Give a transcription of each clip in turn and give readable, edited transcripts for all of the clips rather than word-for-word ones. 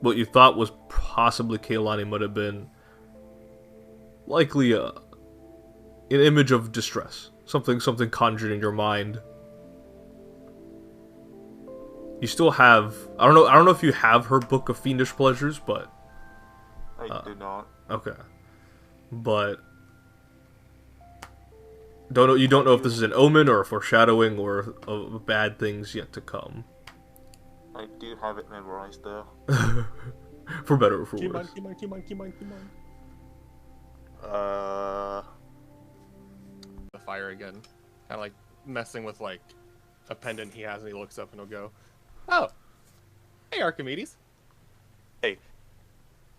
what you thought was possibly Kaylani might have been likely an image of distress, something conjured in your mind. You still have, I don't know if you have her book of fiendish pleasures, but I do not. okay, but you don't know if this is an omen or a foreshadowing or of bad things yet to come. I do have it memorized though. For better or for worse. Keep on. The fire again, kind of like messing with like a pendant he has, and he looks up and he'll go, "Oh, hey Archimedes." Hey,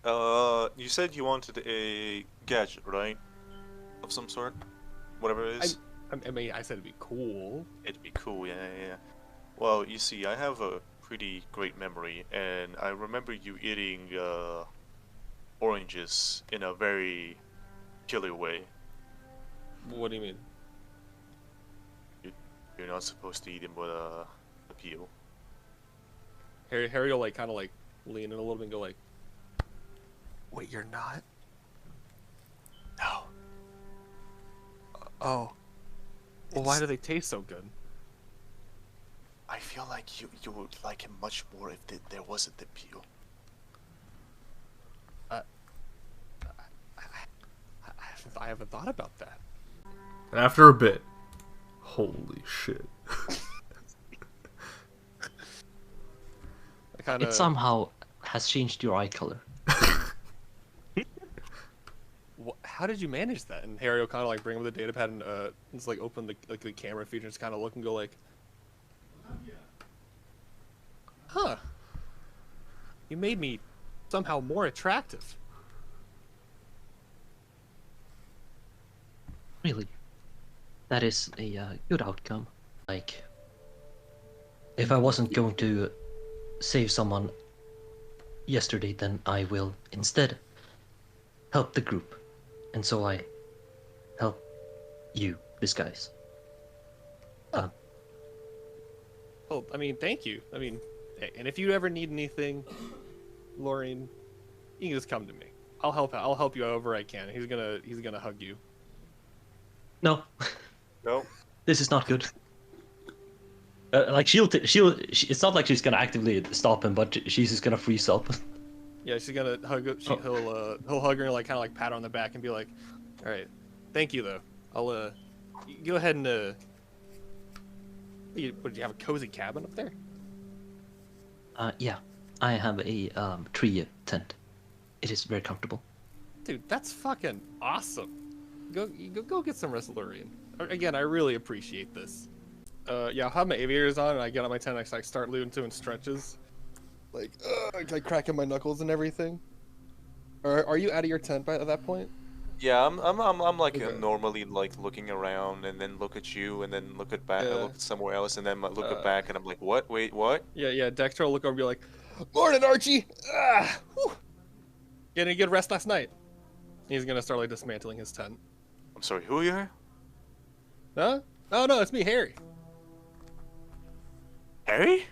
you said you wanted a gadget, right? Of some sort, whatever it is. I mean, I said it'd be cool. It'd be cool, yeah. Well, you see, I have a pretty great memory, and I remember you eating oranges in a very killer way. What do you mean? You're not supposed to eat them with a peel. Harry will like kind of like lean in a little bit and go like, "Wait, you're not?" No. Oh. Well, why do they taste so good? I feel like you would like him much more if there wasn't the peel. I haven't thought about that. And after a bit, holy shit. It somehow has changed your eye color. How did you manage that? And Harry will kind of like bring him the data pad and just like open the camera feature and just kind of look and go like, "Huh? You made me somehow more attractive." Really, that is a good outcome. Like, if I wasn't going to save someone yesterday, then I will instead help the group. And so I help you, disguise. Well, I mean, thank you. I mean, and if you ever need anything, Lorraine, you can just come to me. I'll help out. I'll help you however I can. He's gonna hug you. No, No. this is not good. Like it's not like she's gonna actively stop him, but she's just gonna freeze up. Yeah, she's gonna hug. He'll hug her and like kind of like pat her on the back and be like, "All right, thank you though. I'll you go ahead and Would you have a cozy cabin up there?" Yeah, I have a tree tent. It is very comfortable. Dude, that's fucking awesome. Go get some rest, Lurian. Again, I really appreciate this. Yeah, I'll have my aviators on and I get on my tent and I start doing stretches. Like cracking my knuckles and everything. Are you out of your tent at that point? Yeah, I'm like Okay. normally like looking around and then look at you and then look at back, Yeah. look at somewhere else and then look at back and I'm like, what? Wait, what? Yeah. Dexter will look over and be like, "Morning, Archie. Ah, whew. Getting a good rest last night." He's gonna start like dismantling his tent. I'm sorry, who are you? Huh? Oh no, it's me, Harry. Harry?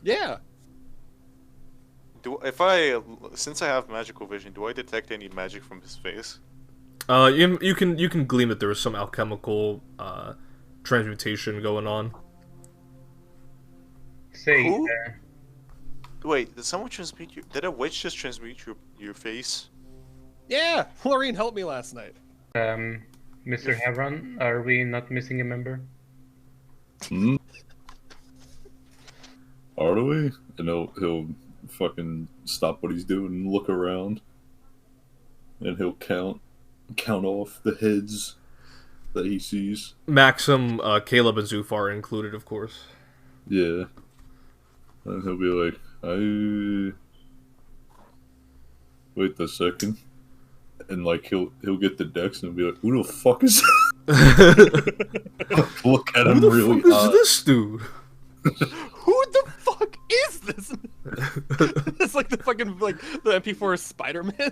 Yeah. Since I have magical vision, do I detect any magic from his face? You can glean that there is some alchemical transmutation going on. Say, Who? Wait, did someone transmute you? Did a witch just transmute your face? Yeah. Lorraine helped me last night. Mr. Heron, are we not missing a member? Hmm? Are we? And he'll fucking stop what he's doing and look around. And he'll count off the heads that he sees. Maxim, Caleb, and Zufar included, of course. Yeah. And he'll be like, wait a second. And like he'll get the decks and be like, who the fuck is look at him Who the really fuck is odd. this dude? Who the fuck is this? It's like the fucking the MP4 Spider-Man.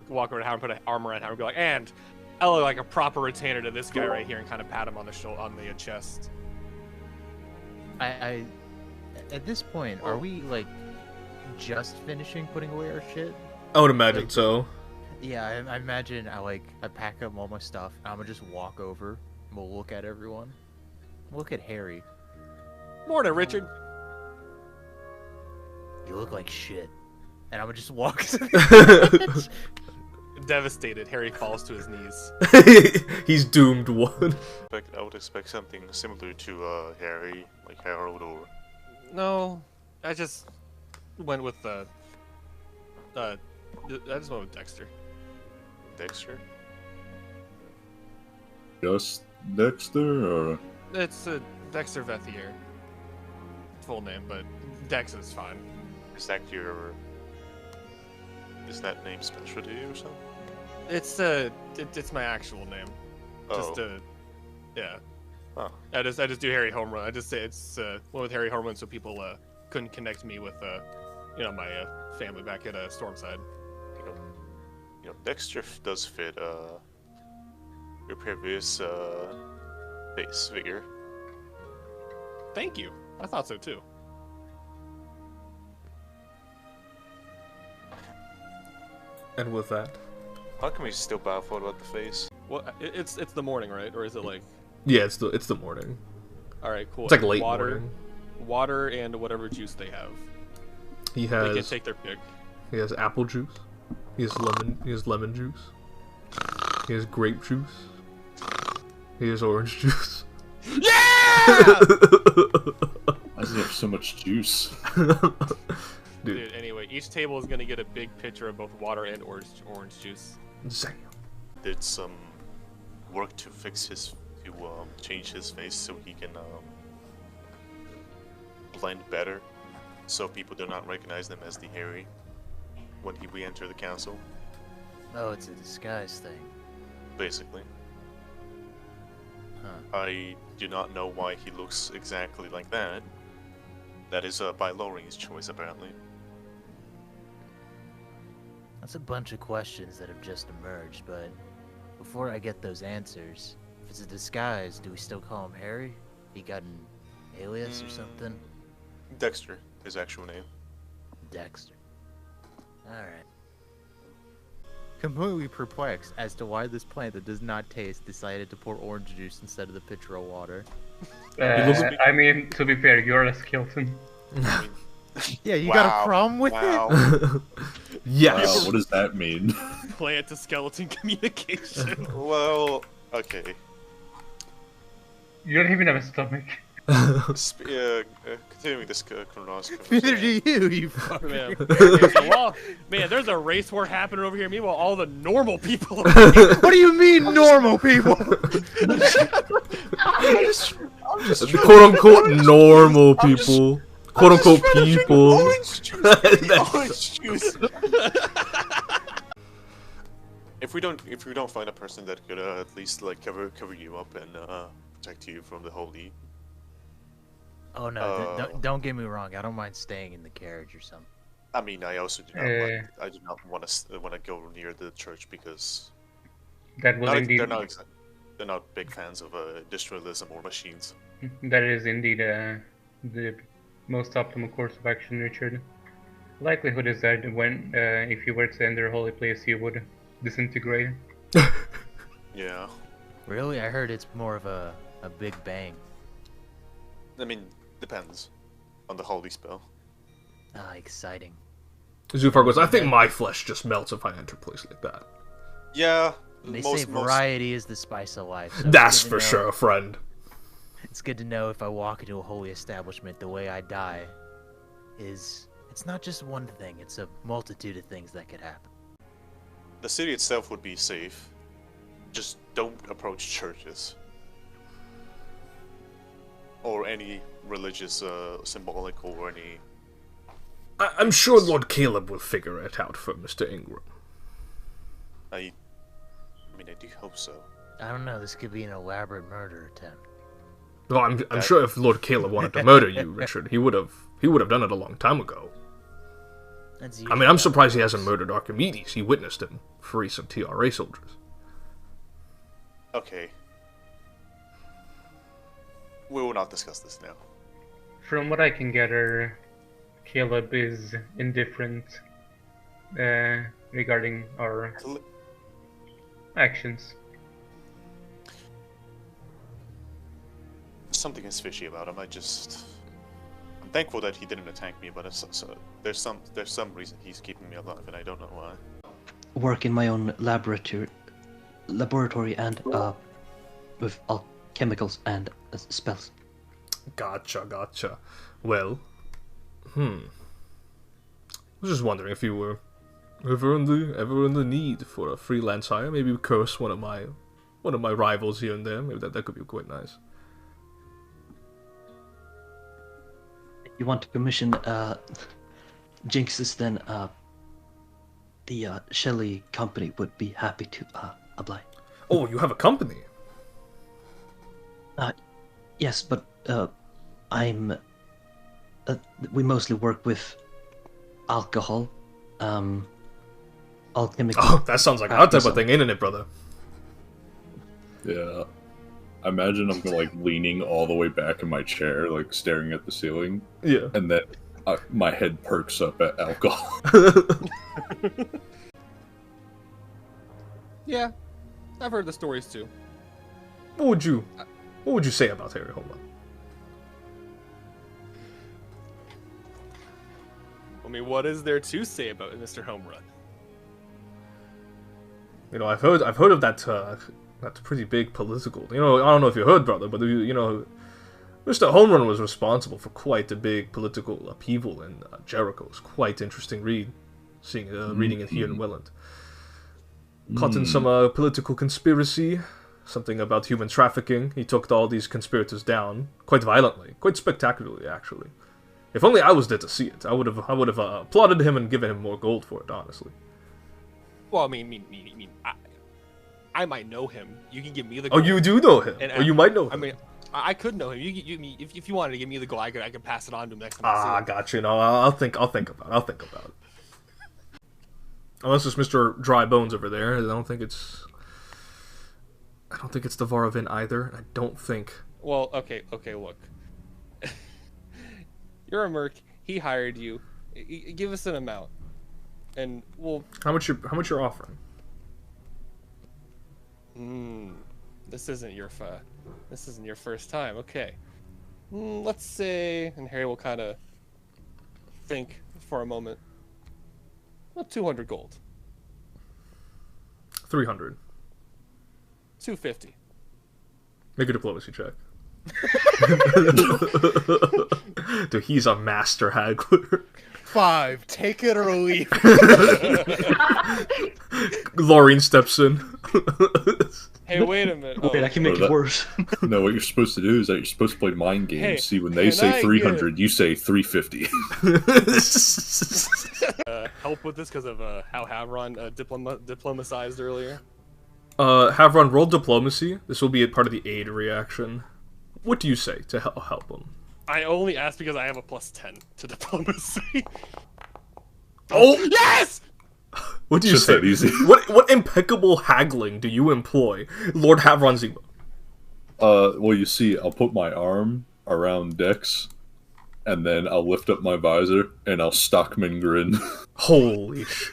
Walk around and put an arm around him and be like, "And I look like a proper retainer to this guy right here," and kind of pat him on the shoulder, on the chest. I At this point, are we like just finishing putting away our shit? I would imagine Like- so. Yeah, I imagine I pack up all my stuff and I'm gonna just walk over and we'll look at everyone. Look at Harry. Morning, Richard. You look like shit. And I'm gonna just walk to the Devastated, Harry falls to his knees. He's doomed one. I would expect something similar to Harry, like Harold or... No, I just went with I just went with Dexter. Dexter? Just Dexter, or It's Dexter Vethier. Full name, but Dex is fine. Is that your... Is that name special to you or something? It's my actual name. Oh. Just yeah. Oh. I just do Harry Home Run. I just say it's went with Harry Home Run so people couldn't connect me with my family back at Stormside. You know, Dexter does fit your previous base figure. Thank you. I thought so too. And with that, How come he's still baffled about the face? Well, it's the morning, right? Or is it like? yeah, it's the morning. All right, cool. It's like late water, morning. water, and whatever juice they have. He They can has take their pick. he has apple juice. He has lemon juice. He has grape juice. He has orange juice. Yeah! why does he have so much juice? Dude, anyway, each table is gonna get a big pitcher of both water and orange juice. Damn. Did some work to fix his... to change his face so he can blend better, so people do not recognize them as the Harry when he re-enter the council, Oh, it's a disguise thing. basically. Huh. I do not know why he looks exactly like that. That is by Lorraine's choice, apparently. That's a bunch of questions that have just emerged, but before I get those answers, if it's a disguise, do we still call him Harry? He got an alias or something? Dexter, his actual name. Dexter. Alright. Completely perplexed as to why this plant that does not taste decided to pour orange juice instead of the pitcher of water. I mean, to be fair, you're a skeleton. Yeah, you got a Wow. problem with it? Wow. Yes. Wow, what does that mean? Plant to skeleton communication. Well, okay. You don't even have a stomach. Continuing this chronological. Neither do you, you fucker. Man. Okay, so man, there's a race war happening over here. Meanwhile, all the normal people are What do you mean, normal people? The quote unquote normal people. Quote unquote people. Orange juice. Orange juice. If we don't find a person that could at least like cover you up and protect you from the holy. Oh no, don't get me wrong. I don't mind staying in the carriage or something. I mean, I also do not. I do not want to go near the church because That will indeed. they're not big fans of industrialism or machines. That is indeed the most optimal course of action, Richard. Likelihood is that when, if you were to enter a holy place, you would disintegrate. Yeah. Really? I heard it's more of a big bang. I mean, depends on the holy spell. Ah, exciting. Zufar goes, I think my flesh just melts if I enter a place like that. Yeah. They say variety is the spice of life. So That's for sure, friend. It's good to know if I walk into a holy establishment, the way I die is... It's not just one thing, it's a multitude of things that could happen. The city itself would be safe. Just don't approach churches. Or any religious, symbolic, or any... I'm sure Lord Caleb will figure it out for Mr. Ingram. I mean, I do hope so. I don't know, this could be an elaborate murder attempt. Well, I'm sure if Lord Caleb wanted to murder you, Richard, he would have done it a long time ago. That's I mean, I'm surprised he hasn't murdered Archimedes. He witnessed him free some TRA soldiers. Okay. We will not discuss this now. From what I can gather, Caleb is indifferent regarding our actions. Something is fishy about him. I'm thankful that he didn't attack me, but there's some reason he's keeping me alive, and I don't know why. Work in my own laboratory and with chemicals and spells. Gotcha. Well, I was just wondering if you were ever in the need for a freelance hire. Maybe curse one of my rivals here and there. Maybe that could be quite nice. You want to commission Jinxes, then the Shelley company would be happy to apply. Oh, you have a company? Yes, but we mostly work with alcohol, alchemical. Oh, that sounds like our type of thing, ain't it, brother? Yeah. I imagine I'm like leaning all the way back in my chair, like staring at the ceiling. Yeah. And then my head perks up at alcohol. Yeah, I've heard the stories too. What would you say about Harry? Hold on. I mean, what is there to say about Mr. Home Run? You know, I've heard of that pretty big political. You know, I don't know if you heard, brother, but you know, Mr. Home Run was responsible for quite a big political upheaval in Jericho. It's quite interesting reading it here in Welland. Caught in some political conspiracy, something about human trafficking. He took all these conspirators down quite violently, quite spectacularly, actually. If only I was there to see it, I would have applauded him and given him more gold for it, honestly. Well, I mean, I might know him. You can give me the gold. gold. Oh, you do know him? And, or you might know him. I mean, I could know him. If you wanted to give me the gold, I could pass it on to him next time I see him. Gotcha. No, I'll think about it. Unless it's Mr. Dry Bones over there, I don't think it's the Varavin either. I don't think. Well, okay, look. You're a merc. He hired you. Give us an amount, and we'll. How much you're offering? This isn't your first time. Okay. Let's say, and Harry will kind of think for a moment. Well, 200 gold. 300. 250. Make a diplomacy check. Dude, he's a master haggler. 5. Take it or leave. Laureen steps in. Hey, wait a minute. Wait, I can make it worse. No, what you're supposed to do is that you're supposed to play mind games. Hey, see, when they say 300, you say 350. Help with this because of how Havron diplomatized earlier. Havron, roll diplomacy. This will be a part of the aid reaction. What do you say to help him? I only asked because I have a +10 to diplomacy. Oh yes! What do you Just say? that easy. What impeccable haggling do you employ, Lord Havron Zemo? Well, you see, I'll put my arm around Dex, and then I'll lift up my visor, and I'll Stockman grin. Holy sh!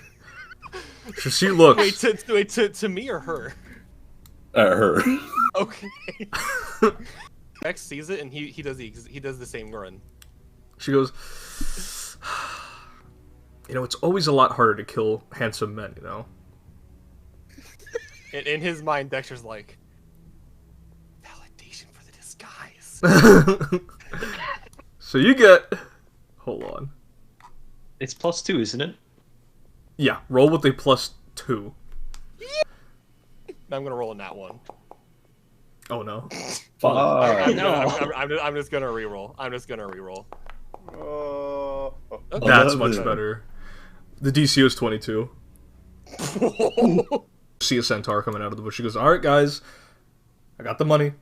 So she looks. Wait, to me or her? At her. Okay. Dex sees it, and he does the same grin. She goes, you know, it's always a lot harder to kill handsome men, you know? In his mind, Dexter's like, validation for the disguise. So you get... Hold on. It's +2, isn't it? Yeah, roll with a +2. I'm gonna roll in that one. Oh no. I'm just gonna reroll. That's much better. The DC is 22. See a centaur coming out of the bush. She goes, "All right, guys, I got the money.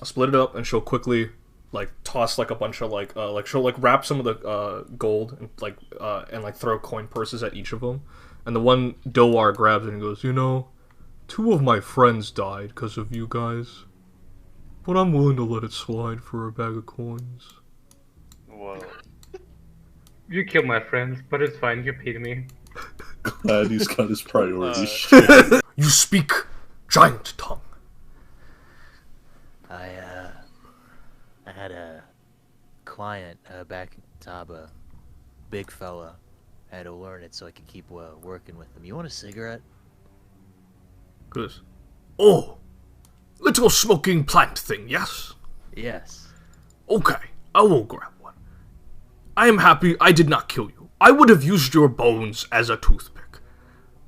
I'll split it up," and she'll quickly like toss like a bunch of like she'll like wrap some of the gold and like throw coin purses at each of them. And the one Doar grabs it and goes, "You know, 2 of my friends died because of you guys, but I'm willing to let it slide for a bag of coins." Whoa. You killed my friends, but it's fine. You paid me. Glad he's got his priorities straight. You speak giant tongue. I had a client back in Taba, big fella. I had to learn it so I could keep working with him. You want a cigarette? Good. Oh, little smoking plant thing, yes? Yes. Okay, I will grab one. I am happy I did not kill you. I would have used your bones as a toothpick.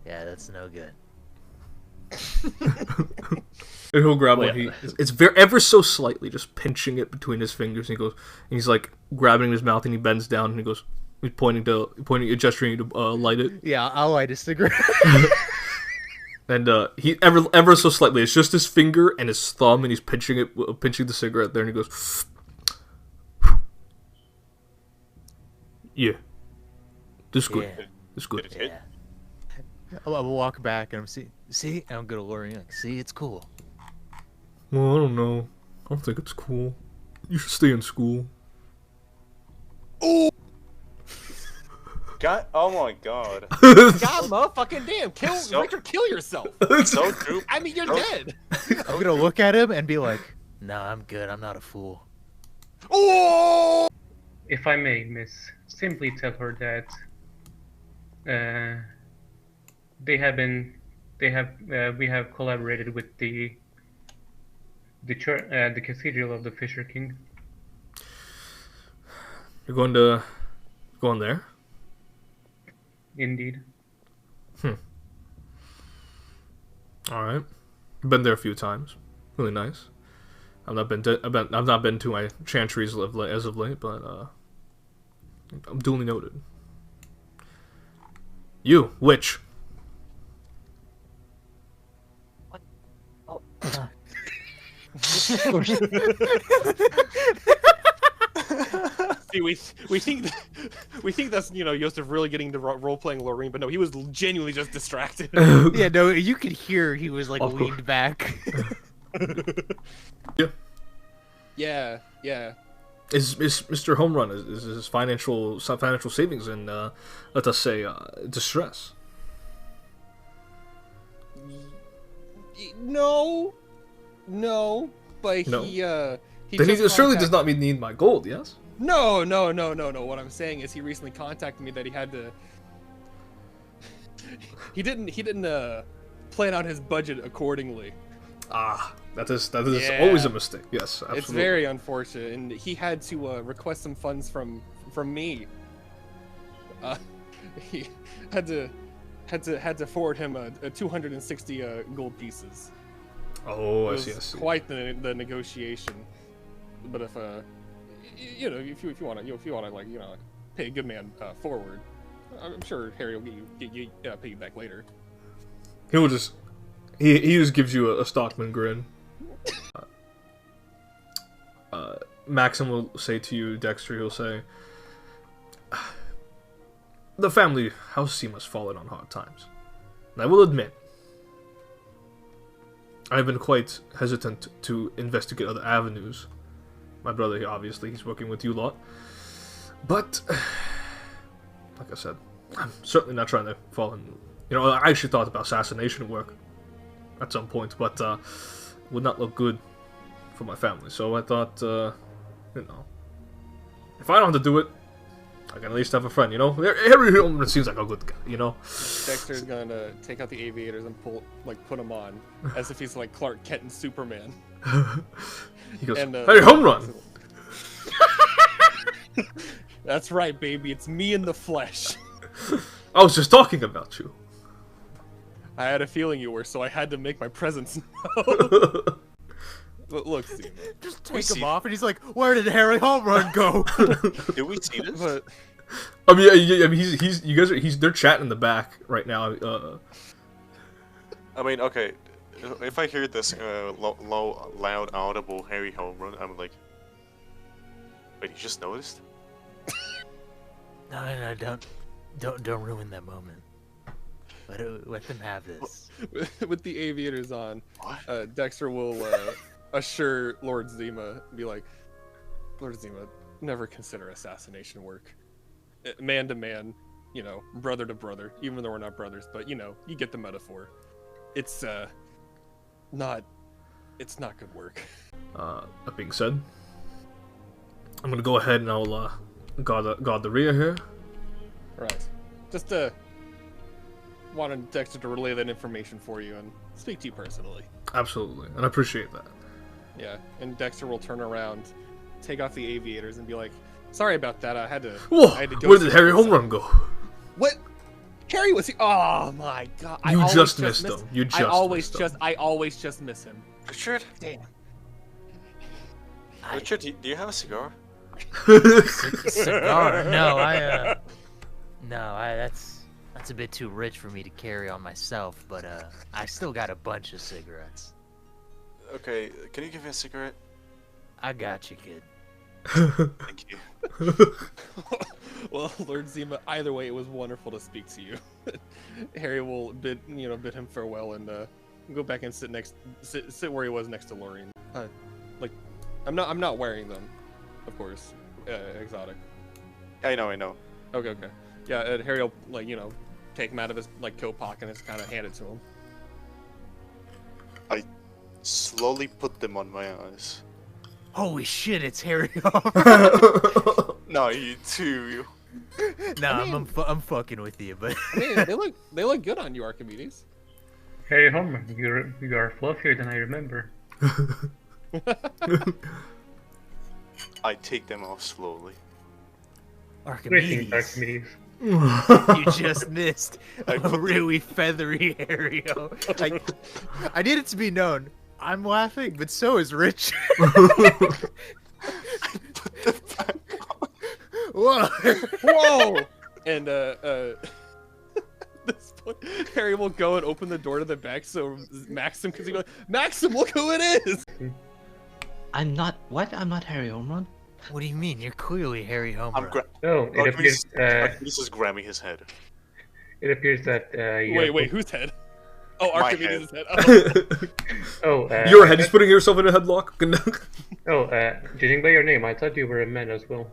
Yeah, that's no good. And he'll grab one. It's very ever so slightly, just pinching it between his fingers. And he goes, and he's like grabbing his mouth, and he bends down, and he goes, he's gesturing you to light it. Yeah, I'll light a cigarette. And he ever so slightly, it's just his finger and his thumb, and he's pinching the cigarette there, and he goes, yeah, this is good. Yeah. It's good. Yeah. I'll walk back and I'm see, and I'm gonna lure you. Like, see, it's cool. Well, I don't know. I don't think it's cool. You should stay in school. God, oh my god. God, motherfucking damn! Richard, kill yourself. So true. I mean, you're dead. I'm gonna look at him and be like, "No, I'm good. I'm not a fool." Oh! If I may, miss, simply tell her that we have collaborated with the church, the Cathedral of the Fisher King. You're going to go in there? Indeed. All right. Been there a few times. Really nice. I've not been to my chantries as of late, but I'm duly noted. You, witch. See, we think that's Yosef really getting the role playing Lorraine, but no, he was genuinely just distracted. Yeah, no, you could hear he was like leaned back. Yeah. Yeah. Is Mr. Home Run is his financial savings in let us say distress? No, but No? he Then he just surely does not need my gold, yes? No. What I'm saying is he recently contacted me that he had to. He didn't plan out his budget accordingly. Ah, that is Yeah. always a mistake. Yes, absolutely. It's very unfortunate, and he had to request some funds from me. He had to forward him a 260 gold pieces. Oh, It I was see. quite the negotiation. But if if you want to like pay a good man forward, I'm sure Harry will pay you back later. He will just he just gives you a Stockman grin. Maxim will say to you, Dexter, he'll say, the family house seem has fallen on hard times. And I will admit, I've been quite hesitant to investigate other avenues. My brother, he's working with you lot. But, like I said, I'm certainly not trying to fall in... I actually thought about assassination work at some point, but would not look good for my family. So I thought, if I don't have to do it, I can at least have a friend, Harry Hillman seems like a good guy, Dexter's gonna take out the aviators and put them on, as if he's like Clark Kent and Superman. He goes, And, hey, home run! That's right, baby. It's me in the flesh. I was just talking about you. I had a feeling you were, so I had to make my presence known. But look, Steve. Just take him off, and he's like, "Where did Harry Home Run go?" Did we see this? But I mean, they're chatting in the back right now. I mean, okay. If I hear this loud, audible Harry home run, I'm like, wait, you just noticed? No, don't ruin that moment. Let them have this. with the aviators on, What? Dexter will assure Lord Zima, be like, Lord Zima, never consider assassination work. Man to man, you know, brother to brother, even though we're not brothers, but you know, you get the metaphor. It's not good work. That being said, I'm gonna go ahead and I'll guard the rear here. Right. Just wanted Dexter to relay that information for you and speak to you personally. Absolutely, and I appreciate that. Yeah, and Dexter will turn around, take off the aviators, and be like, "Sorry about that. I had to Whoa! go Where did Harry Home Run go? What? Harry was. Oh my god! You just missed him. You just. I always just miss him. Richard? Damn. Richard, do you have a cigar? Cigar? No, that's a bit too rich for me to carry on myself. But I still got a bunch of cigarettes. Okay, can you give me a cigarette? I got you, kid. Thank you. Well, Lord Zima, either way, it was wonderful to speak to you. Harry will bid him farewell and go back and sit where he was next to Lorraine. Like, I'm not wearing them, of course. Exotic. I know. Okay. Yeah, and Harry will take him out of his coat pocket and just kind of hand it to him. I slowly put them on my eyes. Holy shit! It's Harry. No, you too. No, I'm fucking with you, but I mean, they look good on you, Archimedes. Hey, Homer, you are fluffier than I remember. I take them off slowly. Greetings, Archimedes. Archimedes. You just missed a really feathery Harry-O. I need it to be known. I'm laughing, but so is Rich. Whoa! Whoa! And this point, Harry will go and open the door to the back so Maxim can go. Maxim, look who it is! I'm not. What? I'm not Harry Home Run. What do you mean? You're clearly Harry Homer. Oh, it appears. Archimedes is grabbing his head. It appears that. Wait, whose head? Oh, My Archimedes' head. Oh. Your head is putting yourself in a headlock. Judging by your name, I thought you were a man as well.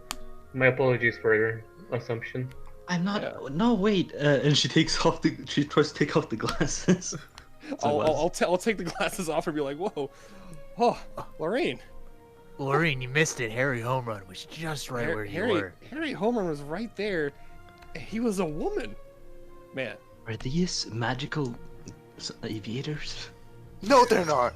My apologies for your assumption. I'm not. No, wait. And she takes off the. She tries to take off the glasses. I'll take the glasses off and be like, whoa, oh, Lorraine. Lorraine, you missed it. Harry Home Run was just right where you were. Harry Home Run was right there. He was a woman. Man. Are these magical aviators? No, they're not.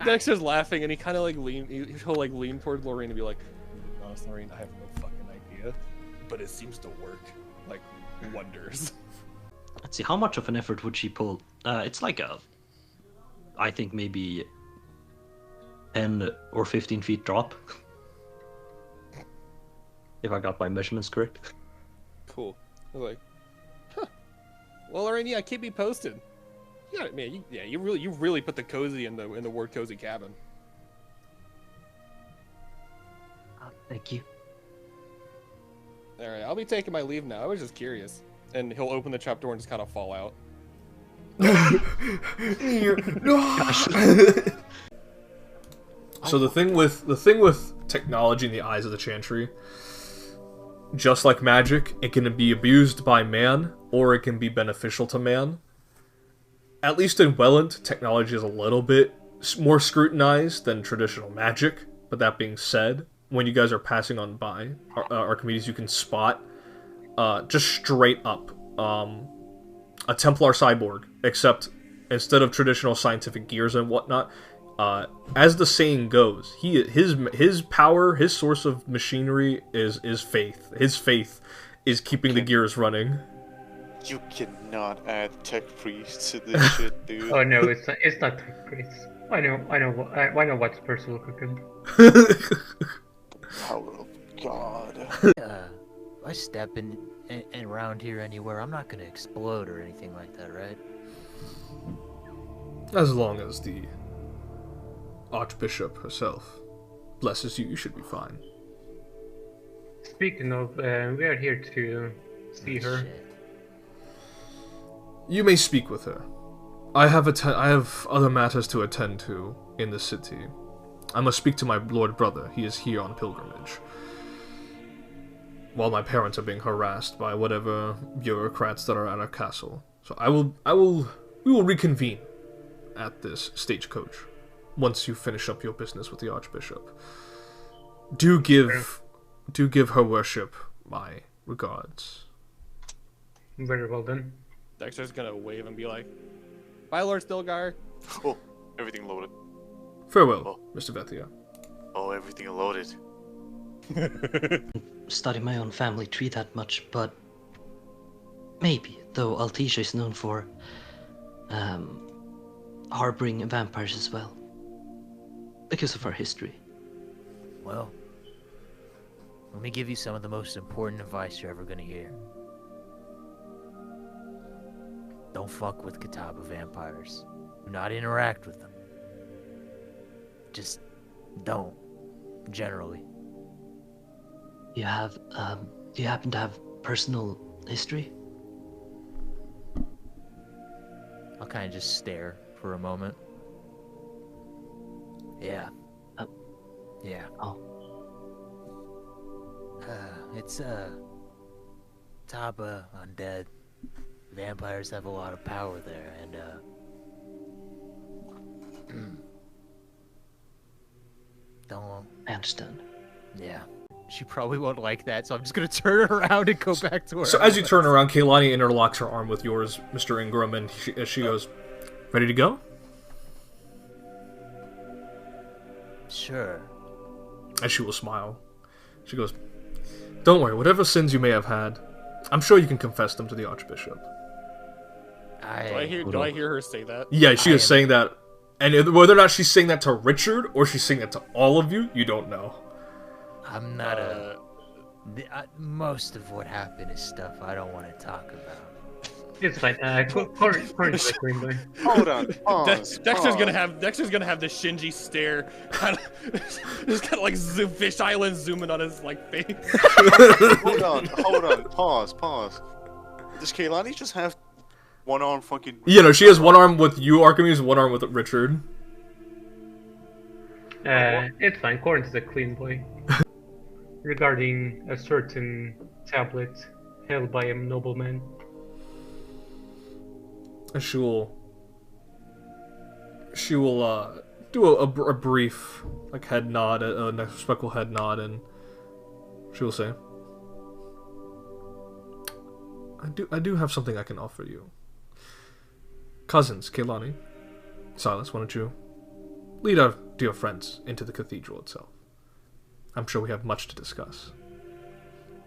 Dexter's laughing and he kind of he'll lean toward Lorraine and be like, honest, Lorraine, I have no fucking idea, but it seems to work like wonders. Let's see, how much of an effort would she pull? It's like I think maybe 10 or 15 feet drop. If I got my measurements correct. Cool. I was like, huh. Well, Lorraine, yeah, keep me posted. You got it, man. You really put the cozy in the word cozy cabin. Thank you. All right, I'll be taking my leave now. I was just curious. And he'll open the trapdoor and just kind of fall out. So the thing with technology in the eyes of the Chantry, just like magic, it can be abused by man, or it can be beneficial to man. At least in Welland, technology is a little bit more scrutinized than traditional magic. But that being said, when you guys are passing on by Archimedes, you can spot just straight up a Templar cyborg, except instead of traditional scientific gears and whatnot, as the saying goes, his power, his source of machinery is faith. His faith is keeping the gears running. You cannot add tech priests to this shit, dude. Oh no, it's not tech priests. I know what's personal cooking. Power of God. If I step in around here anywhere, I'm not gonna explode or anything like that, right? As long as the Archbishop herself blesses you, you should be fine. Speaking of, we are here to see her. Shit. You may speak with her. I have other matters to attend to in the city. I must speak to my lord brother. He is here on pilgrimage. While my parents are being harassed by whatever bureaucrats that are at our castle. So we will reconvene at this stagecoach once you finish up your business with the Archbishop. Do give her worship my regards. Very well done. Dexter's gonna wave and be like, "Bye, Lord Stilgar." Oh, everything loaded. Farewell, Mr. Vethia. Oh, everything loaded. Study my own family tree that much, but maybe, though Altisha is known for harboring vampires as well, because of our history. Well, let me give you some of the most important advice you're ever gonna hear. Don't fuck with Catawba vampires. Do not interact with them. Just don't, generally. Do you happen to have personal history? I'll kind of just stare for a moment. Yeah. Yeah. Oh. It's Taba undead. Vampires have a lot of power there, and don't. I understand. Yeah. She probably won't like that, so I'm just gonna turn around and go back to her. So as you turn around, Kaylani interlocks her arm with yours, Mr. Ingram, and she goes, "Ready to go?" Sure. And she will smile. She goes, "Don't worry, whatever sins you may have had, I'm sure you can confess them to the Archbishop." Do I hear her say that? Yeah, she is saying that, and whether or not she's saying that to Richard or she's saying that to all of you, you don't know. I'm not most of what happened is stuff I don't want to talk about. It's fine. Corey's the green boy. Hold on. Pause, Dexter's gonna have the Shinji stare, kind of just kind of like Fish Island zooming on his like face. Hold on. Pause. Does Kaylani just have one arm fucking? Yeah, no, she has one arm with you, Archimedes, one arm with Richard. It's fine. Corey's a clean boy. Regarding a certain tablet held by a nobleman. And she will do a brief like head nod, a respectful head nod, and she will say, I do have something I can offer you. Cousins, Kaylani, Silas, why don't you lead our dear friends into the cathedral itself? I'm sure we have much to discuss.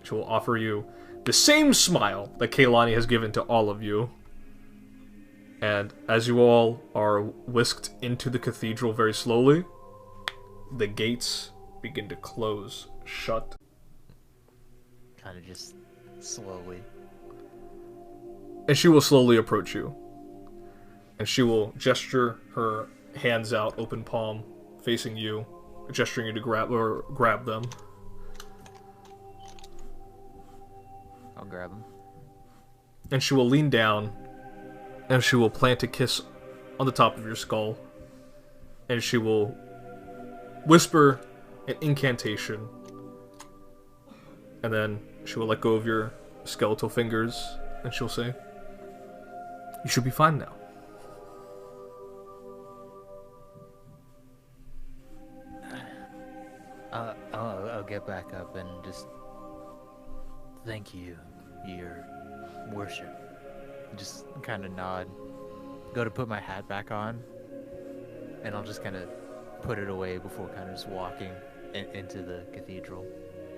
She will offer you the same smile that Kaylani has given to all of you. And as you all are whisked into the cathedral very slowly, the gates begin to close shut. Kind of just slowly. And she will slowly approach you. And she will gesture her hands out, open palm, facing you, gesturing you to grab them. I'll grab them. And she will lean down, and she will plant a kiss on the top of your skull. And she will whisper an incantation. And then she will let go of your skeletal fingers, and she'll say, "You should be fine now." I'll get back up and just thank you, your worship. Just kind of nod. Go to put my hat back on, and I'll just kind of put it away before kind of just walking into the cathedral.